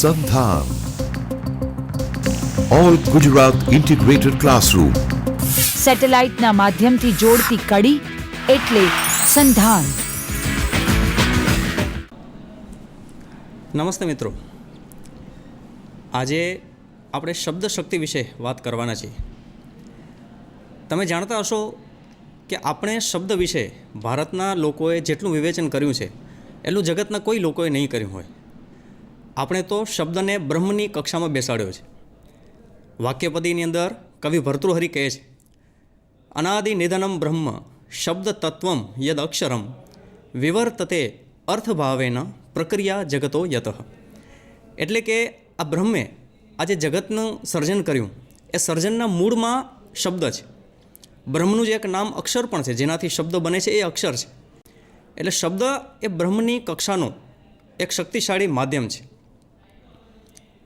સંધાન all Gujarat integrated classroom સેટેલાઇટના માધ્યમથી જોડતી કડી એટલે સંધાન. નમસ્તે મિત્રો, આજે આપણે શબ્દ શક્તિ વિશે વાત કરવાના છીએ. તમે જાણતા હશો કે આપણે શબ્દ વિશે ભારતના લોકોએ જેટલું વિવેચન કર્યું છે એટલું જગતના કોઈ લોકોએ નહીં કર્યું હોય. આપણે તો શબ્દને બ્રહ્મની કક્ષામાં બેસાડ્યો છે. વાક્યપદીની અંદર કવિ ભર્તૃહરિ કહે છે, અનાદિ નિધનમ બ્રહ્મ શબ્દ તત્વમ યદ અક્ષરમ વિવર્તતે અર્થભાવેન પ્રક્રિયા જગતો યતઃ. એટલે કે આ બ્રહ્મે આજે જગતનું સર્જન કર્યું એ સર્જનના મૂળમાં શબ્દ છે. બ્રહ્મનું જે એક નામ અક્ષર પણ છે, જેનાથી શબ્દ બને છે એ અક્ષર છે. એટલે શબ્દ એ બ્રહ્મની કક્ષાનું એક શક્તિશાળી માધ્યમ છે.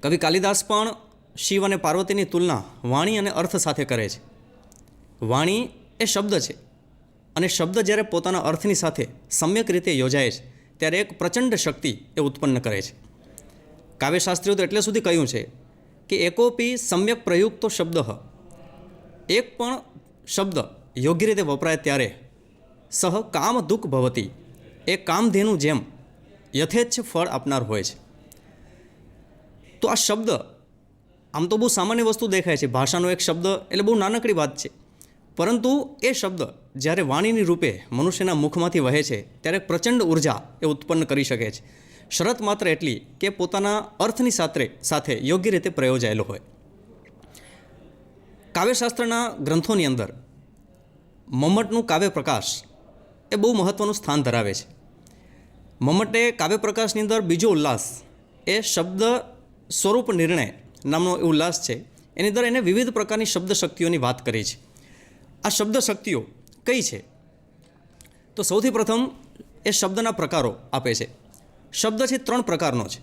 કવિ કાલિદાસ પણ શિવ અને પાર્વતીની તુલના વાણી અને અર્થ સાથે કરે છે. વાણી એ શબ્દ છે અને શબ્દ જ્યારે પોતાના અર્થની સાથે સમ્યક રીતે યોજાય છે ત્યારે એક પ્રચંડ શક્તિ એ ઉત્પન્ન કરે છે. કાવ્યશાસ્ત્રીઓ તો એટલે સુધી કહ્યું છે કે એકોપી સમ્યક પ્રયુક્તો શબ્દ, એક પણ શબ્દ યોગ્ય રીતે વપરાય ત્યારે સહ કામ દુઃખ ભવતી, એ કામધેનું જેમ યથેચ્છ ફળ આપનાર હોય છે. તો આ શબ્દ આમ તો બહુ સામાન્ય વસ્તુ દેખાય છે, ભાષાનો એક શબ્દ એટલે બહુ નાનકડી વાત છે, પરંતુ એ શબ્દ જ્યારે વાણીની રૂપે મનુષ્યના મુખમાંથી વહે છે ત્યારે પ્રચંડ ઉર્જા એ ઉત્પન્ન કરી શકે છે. શરત માત્ર એટલી કે પોતાના અર્થની સાથે યોગ્ય રીતે પ્રયોજાયેલો હોય. કાવ્યશાસ્ત્રના ગ્રંથોની અંદર મમ્મટનું કાવ્ય પ્રકાશ એ બહુ મહત્ત્વનું સ્થાન ધરાવે છે. મમ્મટે કાવ્ય પ્રકાશની અંદર બીજો ઉલ્લાસ એ શબ્દ સ્વરૂપ નિર્ણય નામનો એ ઉલ્લાસ છે. એની અંદર એને વિવિધ પ્રકારની શબ્દ શક્તિઓની વાત કરી છે. આ શબ્દ શક્તિઓ કઈ છે? તો સૌથી પ્રથમ એ શબ્દના પ્રકારો આપે છે. શબ્દ છે 3 પ્રકારનો છે.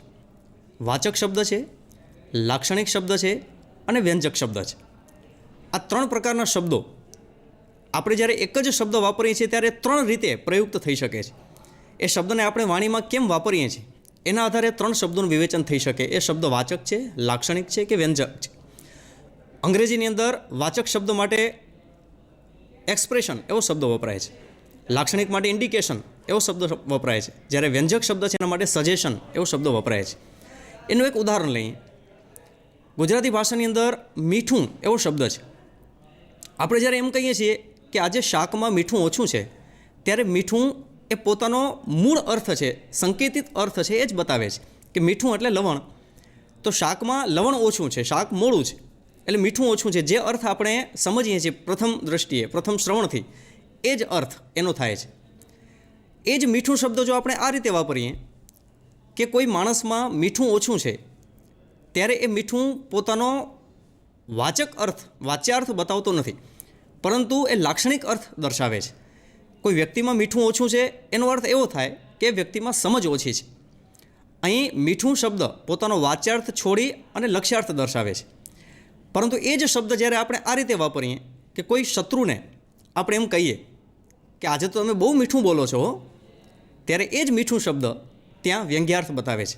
વાચક શબ્દ છે, લાક્ષણિક શબ્દ છે અને વ્યંજક શબ્દ છે. આ 3 પ્રકારના શબ્દો આપણે જ્યારે એક જ શબ્દ વાપરીએ છીએ ત્યારે 3 રીતે પ્રયુક્ત થઈ શકે છે. એ શબ્દને આપણે વાણીમાં કેમ વાપરીએ છીએ એના આધારે 3 શબ્દોનું વિવેચન થઈ શકે. એ શબ્દ વાચક છે, લાક્ષણિક છે કે વ્યંજક છે. અંગ્રેજીની અંદર વાચક શબ્દ માટે એક્સપ્રેશન એવો શબ્દ વપરાય છે, લાક્ષણિક માટે ઇન્ડિકેશન એવો શબ્દ વપરાય છે, જ્યારે વ્યંજક શબ્દ છે એના માટે સજેશન એવો શબ્દ વપરાય છે. એનું એક ઉદાહરણ લઈએ. ગુજરાતી ભાષાની અંદર મીઠું એવો શબ્દ છે. આપણે જ્યારે એમ કહીએ છીએ કે આજે શાકમાં મીઠું ઓછું છે, ત્યારે મીઠું એ પોતાનો મૂળ અર્થ છે, સંકેતિત અર્થ છે એ જ બતાવે છે કે મીઠું એટલે લવણ. તો શાકમાં લવણ ઓછું છે, શાક મોળું છે એટલે મીઠું ઓછું છે. જે અર્થ આપણે સમજીએ છીએ પ્રથમ દૃષ્ટિએ, પ્રથમ શ્રવણથી, એ જ અર્થ એનો થાય છે. એ જ મીઠું શબ્દ જો આપણે આ રીતે વાપરીએ કે કોઈ માણસમાં મીઠું ઓછું છે, ત્યારે એ મીઠું પોતાનો વાચક અર્થ, વાચ્યાર્થ બતાવતો નથી, પરંતુ એ લાક્ષણિક અર્થ દર્શાવે છે. કોઈ વ્યક્તિમાં મીઠું ઓછું છે એનો અર્થ એવો થાય કે વ્યક્તિમાં સમજ ઓછી છે. અહીં મીઠું શબ્દ પોતાનો વાચ્યાર્થ છોડી અને લક્ષ્યાર્થ દર્શાવે છે. પરંતુ એ જ શબ્દ જ્યારે આપણે આ રીતે વાપરીએ કે કોઈ શત્રુને આપણે એમ કહીએ કે આજે તો તમે બહુ મીઠું બોલો છો, ત્યારે એ જ મીઠું શબ્દ ત્યાં વ્યંગ્યાર્થ બતાવે છે.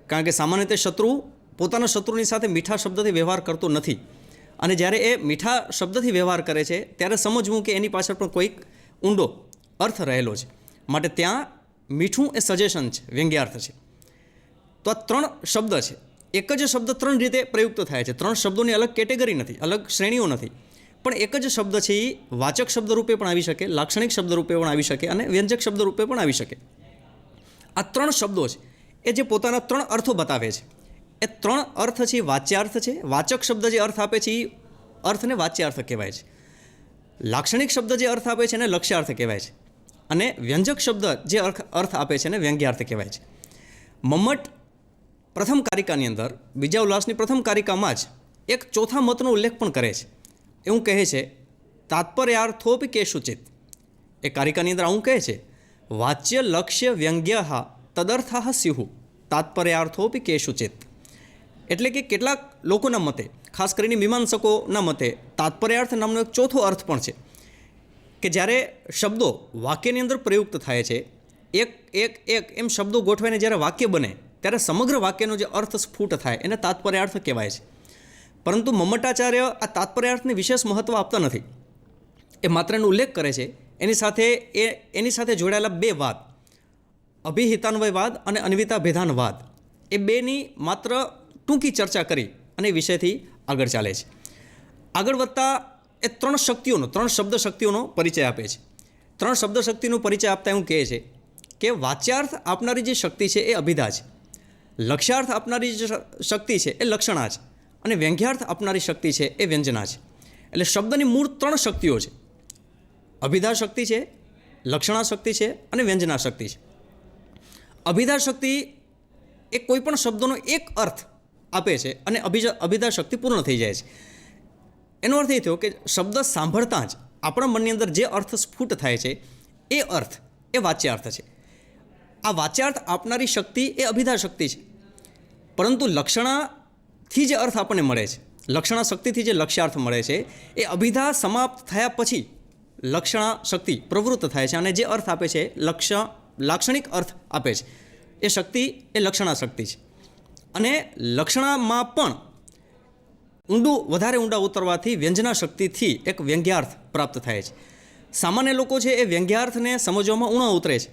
કારણ કે સામાન્ય રીતે શત્રુ પોતાના શત્રુની સાથે મીઠા શબ્દથી વ્યવહાર કરતો નથી, અને જ્યારે એ મીઠા શબ્દથી વ્યવહાર કરે છે ત્યારે સમજવું કે એની પાછળ પણ કોઈક ઊંડો અર્થ રહેલો છે. માટે ત્યાં મીઠું એ સજેશન છે, વ્યંગ્યાર્થ છે. તો આ 3 શબ્દ છે. એક જ શબ્દ 3 રીતે પ્રયુક્ત થાય છે. 3 શબ્દોની અલગ કેટેગરી નથી, અલગ શ્રેણીઓ નથી, પણ એક જ શબ્દ છે એ વાચક શબ્દ રૂપે પણ આવી શકે, લાક્ષણિક શબ્દ રૂપે પણ આવી શકે અને વ્યંજક શબ્દ રૂપે પણ આવી શકે. આ 3 શબ્દો છે એ જે પોતાના 3 અર્થો બતાવે છે. એ 3 અર્થ છે વાચ્યાર્થ છે. વાચક શબ્દ જે અર્થ આપે છે એ અર્થને વાચ્યાર્થ કહેવાય છે. લાક્ષણિક શબ્દ જે અર્થ આપે છે એને લક્ષ્યાર્થ કહેવાય છે, અને વ્યંજક શબ્દ જે અર્થ આપે છે એને વ્યંગ્યાર્થ કહેવાય છે. મમ્મટ પ્રથમ કારિકાની અંદર, બીજા ઉલ્લાસની પ્રથમ કારિકામાં જ એક ચોથા મતનો ઉલ્લેખ પણ કરે છે. એવું કહે છે, તાત્પર્યાર્થોપી કેશુચિત. એ કારિકાની અંદર આવું કહે છે, વાચ્ય લક્ષ્ય વ્યંગ્ય તદર્થા સ્યુઃ તાત્પર્યાર્થોપી કેશુચિત. એટલે કે કેટલાક લોકોના મતે, ખાસ કરીને મીમાંસકોના મતે, તાત્પર્યાર્થ નામનો એક ચોથો અર્થ પણ છે કે જ્યારે શબ્દો વાક્યની અંદર પ્રયુક્ત થાય છે, એક એક એક એમ શબ્દો ગોઠવાઈને જ્યારે વાક્ય બને ત્યારે સમગ્ર વાક્યનો જે અર્થ સ્ફુટ થાય એને તાત્પર્યાર્થ કહેવાય છે. પરંતુ મમ્મટાચાર્ય આ તાત્પર્યાર્થને વિશેષ મહત્ત્વ આપતા નથી. એ માત્ર એનો ઉલ્લેખ કરે છે. એની સાથે જોડાયેલા બે વાદ, અભિહિતાન્વયવાદ અને અન્વિતા ભેદાનવાદ, એ બેની માત્ર ટૂંકી ચર્ચા કરી અને એ વિષયથી આગળ ચાલે છે. આગળ વધતા એ ત્રણ શબ્દ શક્તિઓનો પરિચય આપે છે. ત્રણ શબ્દ શક્તિનો પરિચય આપતા એવું કહે છે કે વાચ્યાર્થ આપનારી જે શક્તિ છે એ અભિધા છે, લક્ષ્યાર્થ આપનારી જે શક્તિ છે એ લક્ષણા છે, અને વ્યંગ્યાર્થ આપનારી શક્તિ છે એ વ્યંજના છે. એટલે શબ્દની મૂળ ત્રણ શક્તિઓ છે. અભિધા શક્તિ છે, લક્ષણા શક્તિ છે અને વ્યંજના શક્તિ છે. અભિધા શક્તિ એ કોઈ પણ શબ્દનો એક અર્થ આપે છે અને અભિધા શક્તિ પૂર્ણ થઈ જાય છે. એનો અર્થ એ થયો કે શબ્દ સાંભળતા જ આપણા મનની અંદર જે અર્થ સ્ફુટ થાય છે એ અર્થ એ વાચ્યાર્થ છે. આ વાચ્યાર્થ આપનારી શક્તિ એ અભિધા શક્તિ છે. પરંતુ લક્ષણાથી જે અર્થ આપણને મળે છે, લક્ષણા શક્તિથી જે લક્ષ્યાર્થ મળે છે, એ અભિધા સમાપ્ત થયા પછી લક્ષણા શક્તિ પ્રવૃત્ત થાય છે અને જે અર્થ આપે છે લાક્ષણિક અર્થ આપે છે. એ શક્તિ એ લક્ષણા શક્તિ છે. અને લક્ષણામાં પણ વધારે ઊંડા ઉતરવાથી વ્યંજના શક્તિથી એક વ્યંગ્યાર્થ પ્રાપ્ત થાય છે. સામાન્ય લોકો છે એ વ્યંગ્યાર્થને સમજવામાં ઊણા ઉતરે છે.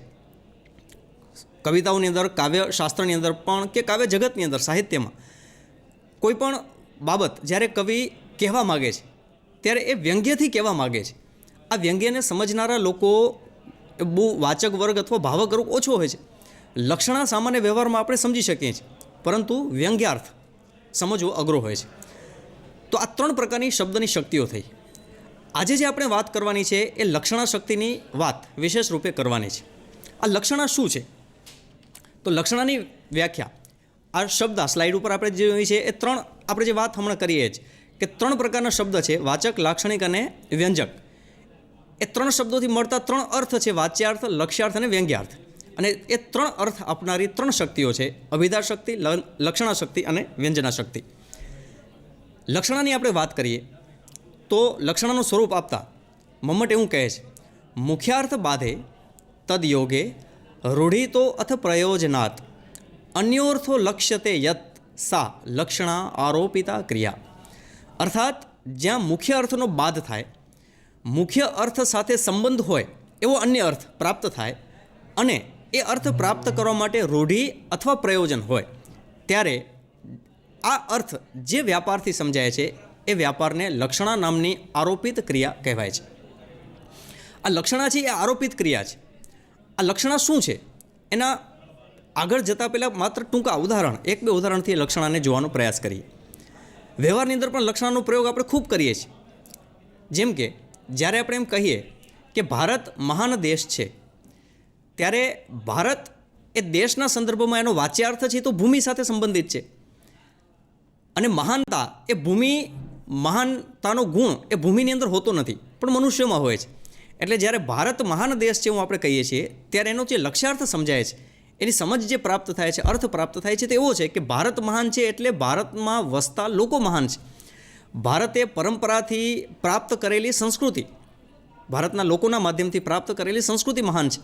કવિતાઓની અંદર, કાવ્યશાસ્ત્રની અંદર પણ કે કાવ્ય જગતની અંદર, સાહિત્યમાં કોઈ પણ બાબત જ્યારે કવિ કહેવા માગે છે ત્યારે એ વ્યંગ્યથી કહેવા માગે છે. આ વ્યંગ્યને સમજનારા લોકો બહુ વાચક વર્ગ અથવા ભાવક વર્ગ ઓછો હોય છે. લક્ષણા સામાન્ય વ્યવહારમાં આપણે સમજી શકીએ છીએ, પરંતુ વ્યંગ્યાર્થ સમજવો અઘરો હોય છે. તો આ ત્રણ પ્રકારની શબ્દની શક્તિઓ થઈ. આજે જે આપણે વાત કરવાની છે એ લક્ષણા શક્તિની વાત વિશેષ રૂપે કરવાની છે. આ લક્ષણા શું છે? તો લક્ષણાની વ્યાખ્યા આ શબ્દ સ્લાઇડ ઉપર આપણે જે જોઈ છે એ ત્રણ, આપણે જે વાત હમણાં કરીએ જ કે ત્રણ પ્રકારના શબ્દ છે, વાચક, લાક્ષણિક અને વ્યંજક. એ ત્રણ શબ્દોથી મળતા ત્રણ અર્થ છે, વાચ્યાર્થ, લક્ષ્યાર્થ અને વ્યંગ્યાર્થ. અને એ ત્રણ અર્થ આપનારી ત્રણ શક્તિઓ છે, અભિધા શક્તિ, લક્ષણા શક્તિ અને વ્યંજના શક્તિ. લક્ષણાની આપણે વાત કરીએ તો લક્ષણાનું સ્વરૂપ આપતા મમ્મટ એવું કહે છે, મુખ્યાર્થ બાધે તદયોગે રૂઢિતો અથ પ્રયોજનાત અન્યોર્થો લક્ષ્યતે યત સા લક્ષણા આરોપિતા ક્રિયા. અર્થાત જ્યાં મુખ્ય અર્થનો બાધ થાય, મુખ્ય અર્થ સાથે સંબંધ હોય એવો અન્ય અર્થ પ્રાપ્ત થાય અને એ અર્થ પ્રાપ્ત કરવા માટે રૂઢિ અથવા પ્રયોજન હોય, ત્યારે આ અર્થ જે વ્યાપારથી સમજાય છે એ વ્યાપારને લક્ષણા નામની આરોપિત ક્રિયા કહેવાય છે. આ લક્ષણા છે એ આરોપિત ક્રિયા છે. આ લક્ષણા શું છે એના આગળ જતાં પહેલાં માત્ર ટૂંકા ઉદાહરણ, એક બે ઉદાહરણથી લક્ષણાને જોવાનો પ્રયાસ કરીએ. વ્યવહારની અંદર પણ લક્ષણાનો પ્રયોગ આપણે ખૂબ કરીએ છીએ. જેમ કે જ્યારે આપણે એમ કહીએ કે ભારત મહાન દેશ છે, ત્યારે ભારત એ દેશના સંદર્ભમાં એનો વાચ્યાર્થ છે તો ભૂમિ સાથે સંબંધિત છે. અને મહાનતા એ મહાનતાનો ગુણ એ ભૂમિની અંદર હોતો નથી, પણ મનુષ્યમાં હોય છે. એટલે જ્યારે ભારત મહાન દેશ છે એવું આપણે કહીએ છીએ ત્યારે એનો જે લક્ષ્યાર્થ સમજાય છે, એની સમજ જે પ્રાપ્ત થાય છે, અર્થ પ્રાપ્ત થાય છે, તે એવો છે કે ભારત મહાન છે એટલે ભારતમાં વસતા લોકો મહાન છે. ભારતે પરંપરાથી પ્રાપ્ત કરેલી સંસ્કૃતિ, ભારતના લોકોના માધ્યમથી પ્રાપ્ત કરેલી સંસ્કૃતિ મહાન છે.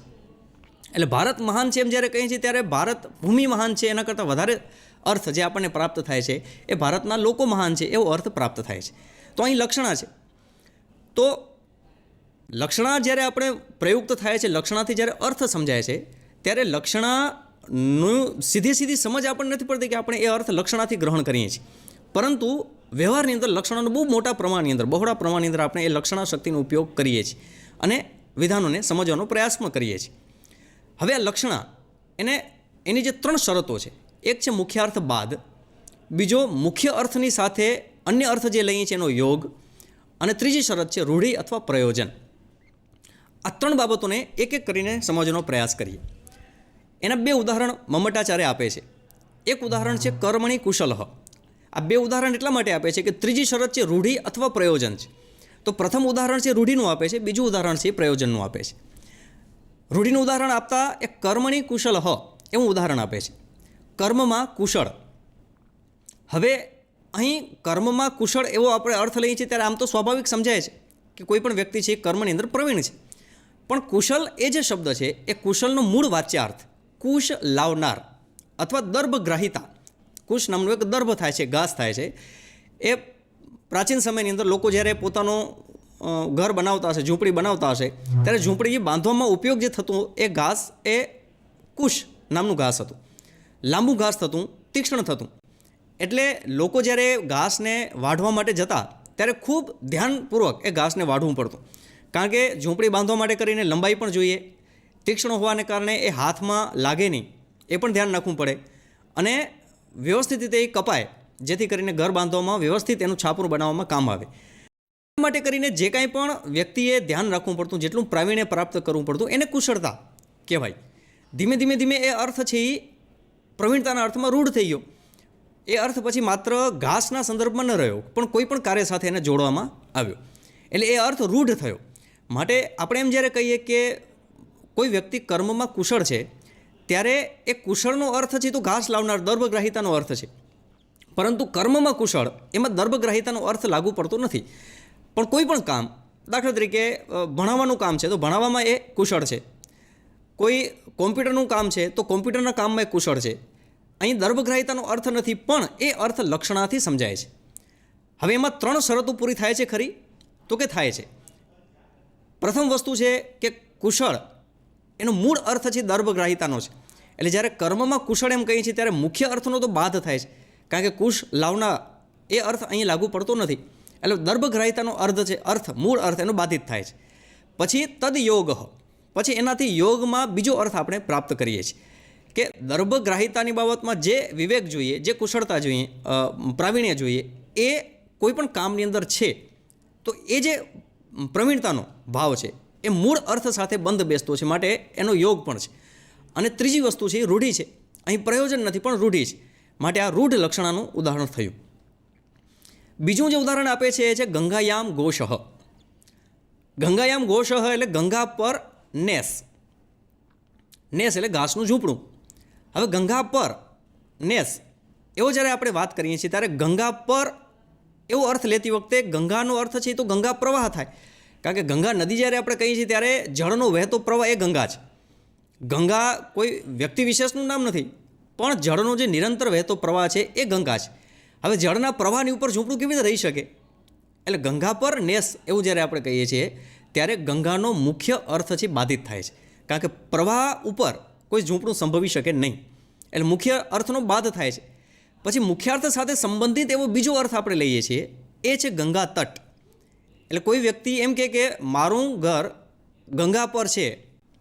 એટલે ભારત મહાન છે એમ જ્યારે કહીએ છીએ ત્યારે ભારત ભૂમિ મહાન છે એના કરતાં વધારે અર્થ જે આપણને પ્રાપ્ત થાય છે એ ભારતના લોકો મહાન છે એવો અર્થ પ્રાપ્ત થાય છે. તો અહીં લક્ષણા છે. તો લક્ષણા જ્યારે આપણે પ્રયુક્ત થાય છે, લક્ષણાથી જ્યારે અર્થ સમજાય છે, ત્યારે લક્ષણાનું સીધી સમજ આપણને નથી પડતી કે આપણે એ અર્થ લક્ષણાથી ગ્રહણ કરીએ છીએ. પરંતુ વ્યવહારની અંદર લક્ષણાનો બહુ મોટા પ્રમાણની અંદર, બહોળા પ્રમાણની અંદર આપણે એ લક્ષણા શક્તિનો ઉપયોગ કરીએ છીએ અને વિધાનોને સમજવાનો પ્રયાસ પણ કરીએ છીએ. હવે આ લક્ષણા એની જે ત્રણ શરતો છે, એક છે મુખ્યાર્થ બાદ, બીજો મુખ્ય અર્થની સાથે અન્ય અર્થ જે લઈએ છીએ એનો યોગ, અને ત્રીજી શરત છે રૂઢિ અથવા પ્રયોજન. આ ત્રણ બાબતોને એક એક કરીને સમજવાનો પ્રયાસ કરીએ. એના બે ઉદાહરણ મમ્મટાચાર્ય આપે છે. એક ઉદાહરણ છે કર્મણી કુશલઃ. આ બે ઉદાહરણ એટલા માટે આપે છે કે ત્રીજી શરત છે રૂઢિ અથવા પ્રયોજન છે. તો પ્રથમ ઉદાહરણ છે રૂઢિનું આપે છે, બીજું ઉદાહરણ છે પ્રયોજનનું આપે છે. રૂઢિનું ઉદાહરણ આપતા એક કર્મણી કુશલઃ એવું ઉદાહરણ આપે છે, કર્મમાં કુશળ. હવે અહીં કર્મમાં કુશળ એવો આપણે અર્થ લઈએ છીએ ત્યારે આમ તો સ્વાભાવિક સમજાય છે કે કોઈ પણ વ્યક્તિ છે એ કર્મની અંદર પ્રવીણ છે. પણ કુશલ એ જે શબ્દ છે એ કુશલનો મૂળ વાચ્યાર્થ કુશ લાવનાર અથવા દર્ભગ્રાહિતા, કુશ નામનું એક દર્ભ થાય છે, ઘાસ થાય છે. એ પ્રાચીન સમયની અંદર લોકો જ્યારે પોતાનો ઘર બનાવતા હશે, ઝૂંપડી બનાવતા હશે, ત્યારે ઝૂંપડી બાંધવામાં ઉપયોગ જે થતું એ ઘાસ એ કુશ નામનું ઘાસ હતું. લાંબુ ઘાસ થતું, તીક્ષ્ણ થતું. એટલે લોકો જ્યારે ઘાસને વાઢવા માટે જતા ત્યારે ખૂબ ધ્યાનપૂર્વક એ ઘાસને વાઢવું પડતું, કારણ કે ઝૂંપડી બાંધવા માટે કરીને લંબાઈ પણ જોઈએ, તીક્ષ્ણ હોવાને કારણે એ હાથમાં લાગે નહીં એ પણ ધ્યાન રાખવું પડે, અને વ્યવસ્થિત રીતે એ કપાય જેથી કરીને ઘર બાંધવામાં વ્યવસ્થિત એનું છાપરું બનાવવામાં કામ આવે. એ માટે કરીને જે કાંઈ પણ વ્યક્તિએ ધ્યાન રાખવું પડતું, જેટલું પ્રાવીણ્ય પ્રાપ્ત કરવું પડતું, એને કુશળતા કહેવાય. ધીમે ધીમે ધીમે એ અર્થ છે એ પ્રવીણતાના અર્થમાં રૂઢ થઈ ગયો. એ અર્થ પછી માત્ર ઘાસના સંદર્ભમાં ન રહ્યો, પણ કોઈ પણ કાર્ય સાથે એને જોડવામાં આવ્યો. એટલે એ અર્થ રૂઢ થયો. માટે આપણે એમ જ્યારે કહીએ કે કોઈ વ્યક્તિ કર્મમાં કુશળ છે, ત્યારે એ કુશળનો અર્થ છે તો ઘાસ લાવનાર, દર્ભગ્રાહિતાનો અર્થ છે. પરંતુ કર્મમાં કુશળ, એમાં દર્ભગ્રાહિતાનો અર્થ લાગુ પડતો નથી. પણ કોઈ પણ કામ, દાખલા તરીકે ભણાવવાનું કામ છે તો ભણાવવામાં એ કુશળ છે. કોઈ કોમ્પ્યુટરનું કામ છે તો કોમ્પ્યુટરના કામમાં એ કુશળ છે. અહીં દર્ભગ્રાહિતાનો અર્થ નથી, પણ એ અર્થ લક્ષણાથી સમજાય છે. હવે એમાં 3 શરતો પૂરી થાય છે ખરી? તો કે થાય છે. પ્રથમ વસ્તુ છે કે કુશળ એનો મૂળ અર્થ છે દર્ભગ્રાહિતાનો છે. એટલે જ્યારે કર્મમાં કુશળ એમ કહીએ છીએ ત્યારે મુખ્ય અર્થનો તો બાદ થાય છે, કારણ કે કુશ લાવના એ અર્થ અહીં લાગુ પડતો નથી. એટલે દર્ભગ્રાહિતાનો અર્થ છે, મૂળ અર્થ એનો બાધિત થાય છે. પછી તદયોગ, પછી એનાથી યોગમાં બીજો અર્થ આપણે પ્રાપ્ત કરીએ છીએ કે દર્ભગ્રાહિતાની બાબતમાં જે વિવેક જોઈએ, જે કુશળતા જોઈએ, પ્રાવીણ્ય જોઈએ, એ કોઈ પણ કામની અંદર છે તો એ જે પ્રવીણતાનો ભાવ છે એ મૂળ અર્થ સાથે બંધ બેસતો છે, માટે એનો યોગ પણ છે. અને ત્રીજી વસ્તુ છે એ રૂઢિ છે. અહીં પ્રયોજન નથી પણ રૂઢિ છે, માટે આ રૂઢ લક્ષણાનું ઉદાહરણ થયું. બીજું જે ઉદાહરણ આપે છે એ છે ગંગાયામ ગોષઃ. ગંગાયામ ગોષઃ એટલે ગંગા પર નેસ. નેસ એટલે ઘાસનું ઝૂંપડું. હવે ગંગા પર નેસ એવો જ્યારે આપણે વાત કરીએ છીએ ત્યારે ગંગા પર એવો અર્થ લેતી વખતે ગંગાનો અર્થ છે તો ગંગા પ્રવાહ થાય, કારણ કે ગંગા નદી જ્યારે આપણે કહીએ છીએ ત્યારે જળનો વહેતો પ્રવાહ એ ગંગા છે. ગંગા કોઈ વ્યક્તિ વિશેષનું નામ નથી, પણ જળનો જે નિરંતર વહેતો પ્રવાહ છે એ ગંગા છે. હવે જળના પ્રવાહની ઉપર ઝૂંપડું કેવી રીતે રહી શકે? એટલે ગંગા પર નેસ એવું જ્યારે આપણે કહીએ છીએ ત્યારે ગંગાનો મુખ્ય અર્થ છે બાધિત થાય છે, કારણ કે પ્રવાહ ઉપર કોઈ ઝૂંપડું સંભવી શકે નહીં. એટલે મુખ્ય અર્થનો બાદ થાય છે. પછી મુખ્યાર્થ સાથે સંબંધિત એવો બીજો અર્થ આપણે લઈએ છીએ, એ છે ગંગા તટ. એટલે કોઈ વ્યક્તિ એમ કહે કે મારું ઘર ગંગા પર છે,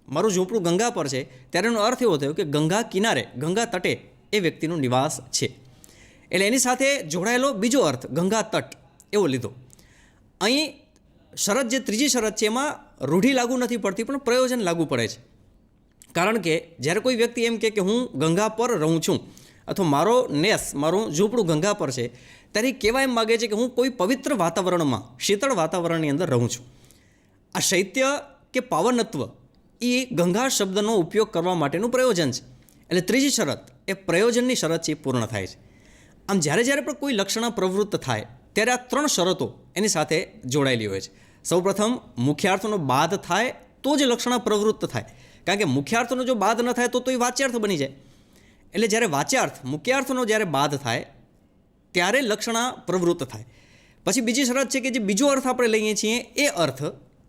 મારું ઝૂંપડું ગંગા પર છે, ત્યારે એનો અર્થ એવો થયો કે ગંગા કિનારે, ગંગા તટે એ વ્યક્તિનો નિવાસ છે. એટલે એની સાથે જોડાયેલો બીજો અર્થ ગંગા તટ એવો લીધો. અહીં શરત જે ત્રીજી શરત છે એમાં રૂઢિ લાગુ નથી પડતી, પણ પ્રયોજન લાગુ પડે છે. કારણ કે જ્યારે કોઈ વ્યક્તિ એમ કહે કે હું ગંગા પર રહું છું, અથવા મારો નેસ, મારું ઝૂંપડું ગંગા પર છે, ત્યારે કહેવા એમ માગે છે કે હું કોઈ પવિત્ર વાતાવરણમાં, શીતળ વાતાવરણની અંદર રહું છું. આ શૈત્ય કે પાવનત્વ એ ગંગા શબ્દનો ઉપયોગ કરવા માટેનું પ્રયોજન છે. એટલે ત્રીજી શરત એ પ્રયોજનની શરત છે એ પૂર્ણ થાય છે. આમ જ્યારે પણ કોઈ લક્ષણા પ્રવૃત્ત થાય ત્યારે આ 3 શરતો એની સાથે જોડાયેલી હોય છે. સૌપ્રથમ મુખ્યાર્થનો બાદ થાય તો જ લક્ષણા પ્રવૃત્ત થાય, કારણ કે મુખ્યાર્થનો જો બાદ ન થાય તો એ વાચ્યાર્થ બની જાય. એટલે જ્યારે વાચ્યાર્થ, મુખ્યાર્થનો જ્યારે બાદ થાય ત્યારે લક્ષણા પ્રવૃત્ત થાય. પછી બીજી શરત છે કે જે બીજો અર્થ આપણે લઈએ છીએ એ અર્થ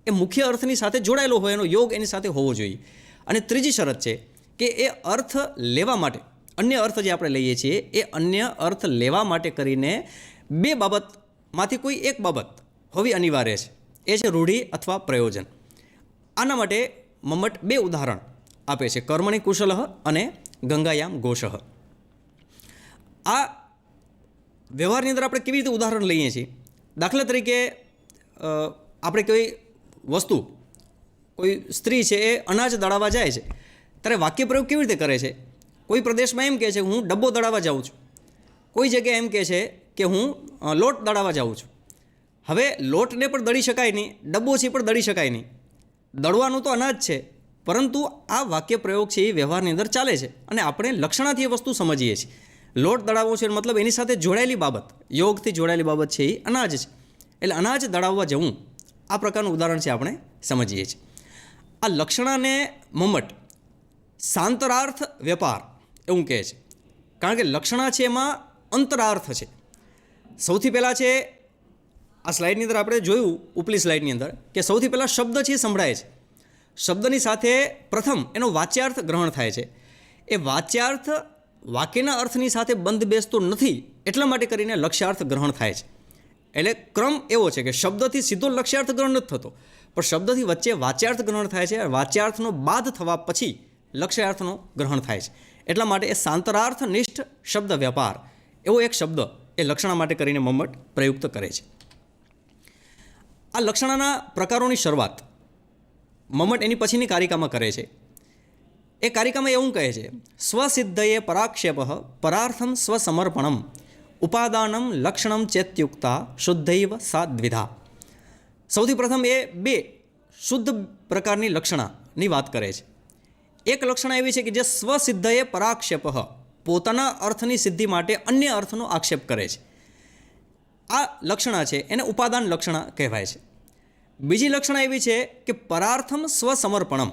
એ મુખ્ય અર્થની સાથે જોડાયેલો હોય, એનો યોગ એની સાથે હોવો જોઈએ. અને ત્રીજી શરત છે કે એ અર્થ લેવા માટે, અન્ય અર્થ જે આપણે લઈએ છીએ એ અન્ય અર્થ લેવા માટે કરીને 2 બાબતમાંથી કોઈ એક બાબત હોવી અનિવાર્ય છે. એ છે રૂઢિ અથવા પ્રયોજન. આના માટે મમ્મટ 2 ઉદાહરણ આપે છે, કર્મણી કુશલઃ અને ગંગાયામ ગોષઃ. આ વ્યવહારની અંદર આપણે કેવી રીતે ઉદાહરણ લઈએ છીએ? દાખલા તરીકે આપણે કોઈ વસ્તુ, કોઈ સ્ત્રી છે એ અનાજ દળાવવા જાય છે, ત્યારે વાક્ય પ્રયોગ કેવી રીતે કરે છે? કોઈ પ્રદેશમાં એમ કહે છે હું ડબ્બો દળાવવા જાઉં છું, કોઈ જગ્યાએ એમ કહે છે કે હું લોટ દળાવવા જાઉં છું. હવે લોટને પણ દળી શકાય નહીં, ડબ્બો છે પણ દળી શકાય નહીં. દળવાનું તો અનાજ છે, પરંતુ આ વાક્ય પ્રયોગ છે એ વ્યવહારની અંદર ચાલે છે અને આપણે લક્ષણાથી એ વસ્તુ સમજીએ છીએ. લોટ દળાવવો છે મતલબ એની સાથે જોડાયેલી બાબત, યોગથી જોડાયેલી બાબત છે એ અનાજ છે. એટલે અનાજ દળાવવા જવું, આ પ્રકારનું ઉદાહરણ છે આપણે સમજીએ છીએ. આ લક્ષણાને મમ્મટ શાંતરાર્થ વેપાર એવું કહે છે. કારણ કે લક્ષણા છે એમાં અંતરાર્થ છે. સૌથી પહેલાં છે આ સ્લાઇડની અંદર આપણે જોયું, ઉપલી સ્લાઇડની અંદર, કે સૌથી પહેલાં શબ્દ છે એ સંભળાય છે. શબ્દની સાથે પ્રથમ એનો વાચ્યાર્થ ગ્રહણ થાય છે. એ વાચ્યાર્થ વાક્યના અર્થની સાથે બંધ બેસતો નથી, એટલા માટે કરીને લક્ષ્યાર્થ ગ્રહણ થાય છે. એટલે ક્રમ એવો છે કે શબ્દથી સીધો લક્ષ્યાર્થ ગ્રહણ નથી થતો, પણ શબ્દથી વચ્ચે વાચ્યાર્થ ગ્રહણ થાય છે. વાચ્યાર્થનો બાદ થવા પછી લક્ષ્યાર્થનો ગ્રહણ થાય છે. એટલા માટે એ સાંતરાર્થનિષ્ઠ શબ્દ વ્યાપાર એવો એક શબ્દ એ લક્ષણા માટે કરીને મમ્મટ પ્રયુક્ત કરે છે. આ લક્ષણાના પ્રકારોની શરૂઆત મમ્મટ એની પછીની કારિકામાં કરે છે. એ કારિકામાં એવું કહે છે, સ્વસિદ્ધયે પરાક્ષેપ પરાર્થમ સ્વસમર્પણમ ઉપાદાનમ લક્ષણમ ચેત્યુક્તા શુદ્ધૈવ સા દ્વિધા. સૌથી પ્રથમ એ બે શુદ્ધ પ્રકારની લક્ષણાની વાત કરે છે. એક લક્ષણા એવી છે કે જે સ્વસિદ્ધયે પરાક્ષેપ, પોતાના અર્થની સિદ્ધિ માટે અન્ય અર્થનો આક્ષેપ કરે છે. આ લક્ષણા છે એને ઉપાદાન લક્ષણા કહેવાય છે. બીજી લક્ષણા એવી છે કે પરાર્થમ સ્વસમર્પણમ,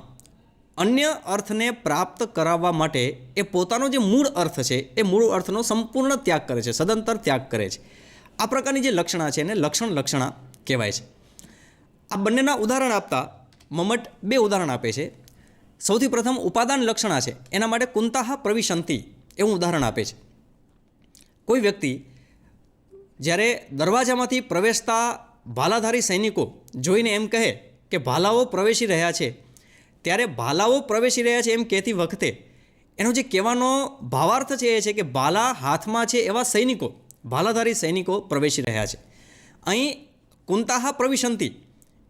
અન્ય અર્થને પ્રાપ્ત કરાવવા માટે એ પોતાનો જે મૂળ અર્થ છે એ મૂળ અર્થનો સંપૂર્ણ ત્યાગ કરે છે, સદંતર ત્યાગ કરે છે. આ પ્રકારની જે લક્ષણા છે એને લક્ષણા કહેવાય છે. આ બંનેના ઉદાહરણ આપતા મમ્મટ બે ઉદાહરણ આપે છે. સૌથી પ્રથમ ઉપાદાન લક્ષણા છે એના માટે કુંતાહ પ્રવિશંતિ એવું ઉદાહરણ આપે છે. કોઈ વ્યક્તિ જ્યારે દરવાજામાંથી પ્રવેશતા ભાલાધારી સૈનિકો જોઈને એમ કહે કે ભાલાઓ પ્રવેશી રહ્યા છે, ત્યારે ભાલાઓ પ્રવેશી રહ્યા છે એમ કહેતી વખતે એનો જે કહેવાનો ભાવાર્થ છે એ છે કે ભાલા હાથમાં છે એવા સૈનિકો, ભાલાધારી સૈનિકો પ્રવેશી રહ્યા છે. અહીં કુંતાહ પ્રવિશંતિ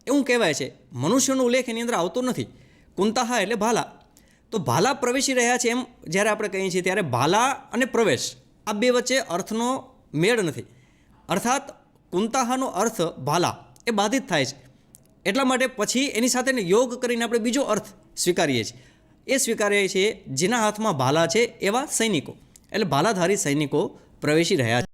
એવું કહેવાય છે. મનુષ્યનો ઉલ્લેખ એની અંદર આવતો નથી. કુંતાહ એટલે ભાલા, તો ભાલા પ્રવેશી રહ્યા છે એમ જ્યારે આપણે કહીએ છીએ ત્યારે ભાલા અને પ્રવેશ આ બે વચ્ચે અર્થનો મેળ નથી. અર્થાત કુંતાહાનો અર્થ ભાલા એ બાધિત થાય છે. એટલા માટે પછી એની સાથે યોગ કરીને આપણે બીજો અર્થ સ્વીકારીએ છીએ. એ સ્વીકારીએ છીએ જેના હાથમાં ભાલા છે એવા સૈનિકો, એટલે ભાલાધારી સૈનિકો પ્રવેશી રહ્યા છે.